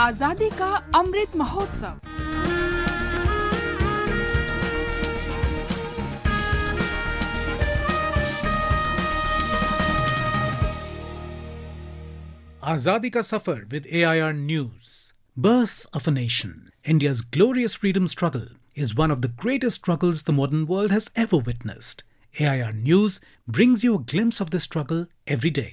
आजादी का Amrit Mahotsav. Azadi ka Safar with AIR News. Birth of a nation. India's glorious freedom struggle is one of the greatest struggles the modern world has ever witnessed. AIR News brings you a glimpse of this struggle every day.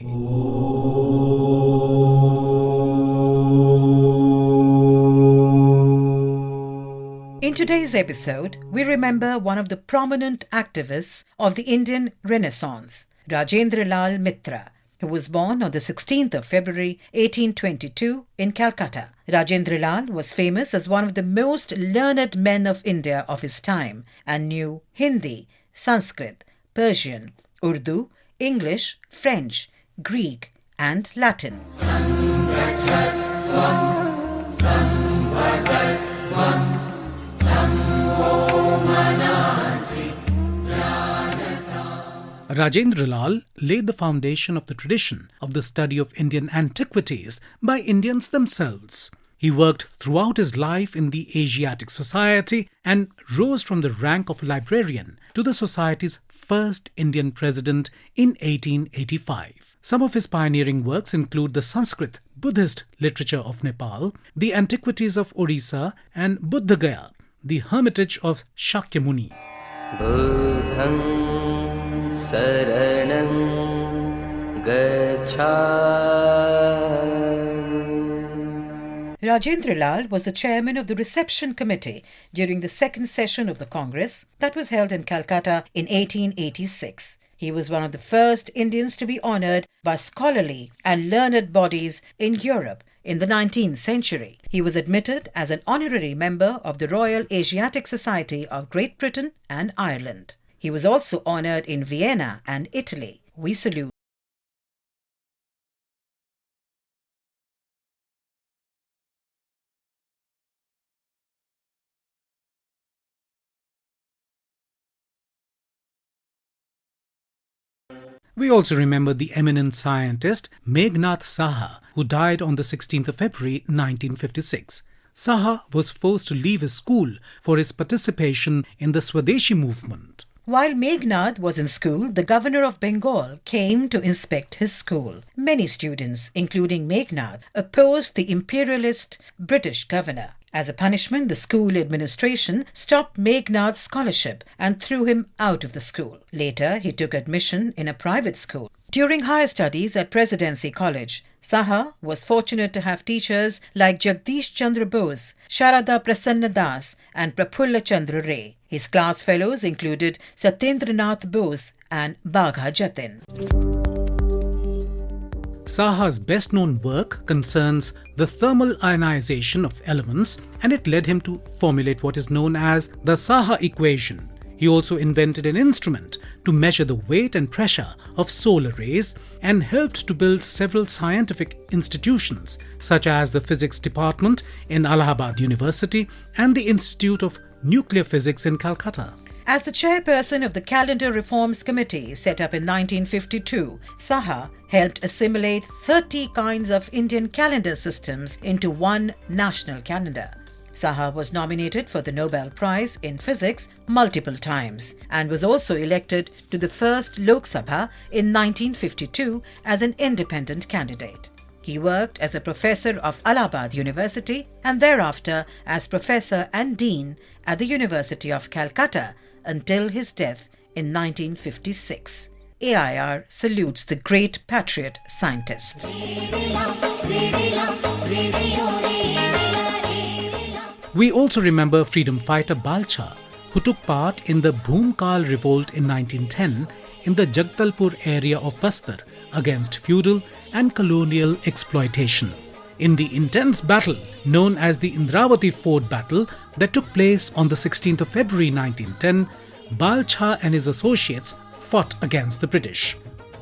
In today's episode, we remember one of the prominent activists of the Indian Renaissance, Rajendralal Mitra, who was born on the 16th of February 1822 in Calcutta. Rajendralal was famous as one of the most learned men of India of his time and knew Hindi, Sanskrit, Persian, Urdu, English, French, Greek and Latin. Rajendralal laid the foundation of the tradition of the study of Indian antiquities by Indians themselves. He worked throughout his life in the Asiatic Society and rose from the rank of librarian to the Society's first Indian president in 1885. Some of his pioneering works include the Sanskrit Buddhist literature of Nepal, the Antiquities of Orissa and Gaya, the Hermitage of Sakya Muni. Rajendralal was the chairman of the reception committee during the second session of the Congress that was held in Calcutta in 1886. He was one of the first Indians to be honoured by scholarly and learned bodies in Europe in the 19th century. He was admitted as an honorary member of the Royal Asiatic Society of Great Britain and Ireland. He was also honoured in Vienna and Italy. We salute. We also remember the eminent scientist Meghnad Saha, who died on the 16th of February 1956. Saha was forced to leave his school for his participation in the Swadeshi movement. While Meghnad was in school, the governor of Bengal came to inspect his school. Many students, including Meghnad, opposed the imperialist British governor. As a punishment, the school administration stopped Meghnad's scholarship and threw him out of the school. Later, he took admission in a private school. During higher studies at Presidency College, Saha was fortunate to have teachers like Jagdish Chandra Bose, Sharada Prasanna Das and Prafulla Chandra Ray. His class fellows included Satyendranath Bose and Bagha Jatin. Saha's best-known work concerns the thermal ionization of elements, and it led him to formulate what is known as the Saha equation. He also invented an instrument to measure the weight and pressure of solar rays and helped to build several scientific institutions such as the Physics Department in Allahabad University and the Institute of Nuclear Physics in Calcutta. As the chairperson of the Calendar Reforms Committee set up in 1952, Saha helped assimilate 30 kinds of Indian calendar systems into one national calendar. Saha was nominated for the Nobel Prize in Physics multiple times and was also elected to the first Lok Sabha in 1952 as an independent candidate. He worked as a professor of Allahabad University and thereafter as professor and dean at the University of Calcutta until his death in 1956. AIR salutes the great patriot scientist. We also remember freedom fighter Balcha, who took part in the Bhumkal revolt in 1910 in the Jagdalpur area of Bastar against feudal and colonial exploitation. In the intense battle known as the Indravati Fort Battle that took place on the 16th of February 1910, Balcha and his associates fought against the British.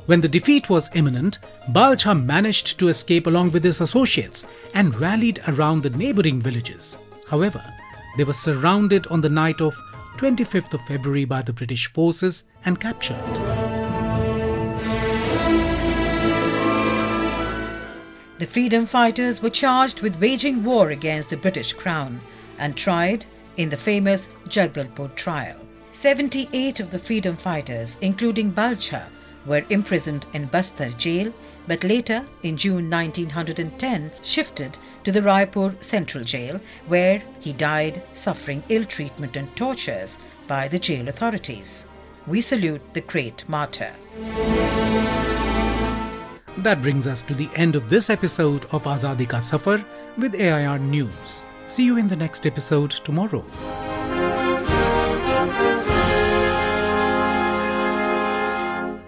When the defeat was imminent, Balcha managed to escape along with his associates and rallied around the neighbouring villages. However, they were surrounded on the night of 25th of February by the British forces and captured. The freedom fighters were charged with waging war against the British Crown and tried in the famous Jagdalpur trial. 78 of the freedom fighters, including Balcha, were imprisoned in Bastar jail, but later, in June 1910, shifted to the Raipur Central Jail, where he died suffering ill treatment and tortures by the jail authorities. We salute the great martyr. That brings us to the end of this episode of Azadi Ka Safar with AIR News. See you in the next episode tomorrow.